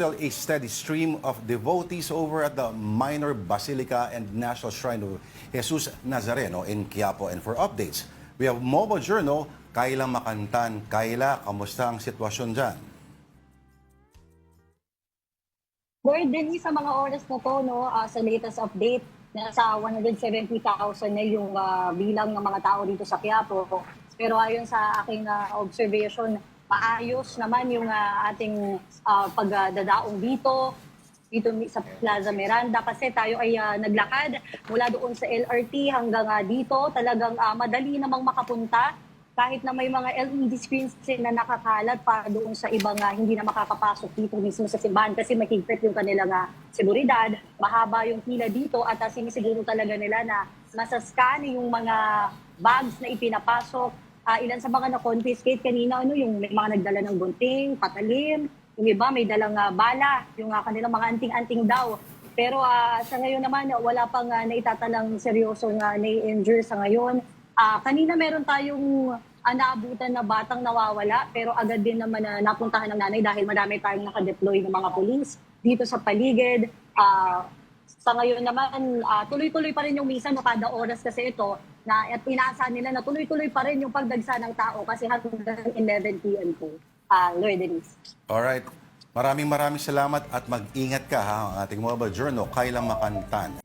still a steady stream of devotees over at the Minor Basilica and National Shrine of Jesus Nazareno in Quiapo. And for updates, we have Mobile Journal, Kayla Makantan. Kayla, kamusta ang sitwasyon dyan? Lord, din sa mga oras na to, no, sa latest update, nasa 170,000 na yung bilang ng mga tao dito sa Quiapo. Pero ayon sa aking observation, maayos naman yung ating pagdadaong dito sa Plaza Miranda kasi tayo ay naglakad mula doon sa LRT hanggang dito. Talagang madali namang makapunta kahit na may mga LED screens na nakakalat para doon sa ibang hindi na makakapasok dito mismo sa simbahan kasi mahigpit yung kanilang seguridad. Mahaba yung pila dito at sinisiguro talaga nila na masascan yung mga bags na ipinapasok. Ilan sa mga na-confiscate kanina, yung may mga nagdala ng gunting, patalim, yung iba may dalang bala, yung kanilang mga anting-anting daw. Pero sa ngayon naman, wala pang naitatalang seryoso nga na-injure sa ngayon. Kanina meron tayong naabutan na batang nawawala, pero agad din naman napuntahan ng nanay dahil madami tayong nakadeploy ng mga pulis dito sa paligid. Sa ngayon naman, tuloy-tuloy pa rin yung misa no kada oras kasi ito at inaasahan nila na tuloy-tuloy pa rin yung pagdagsa ng tao kasi hanggang 11 p.m. po. Lord Denise. Alright. Maraming salamat at mag-ingat ka ha, ang ating Mobile Journal, Kayla Makantan.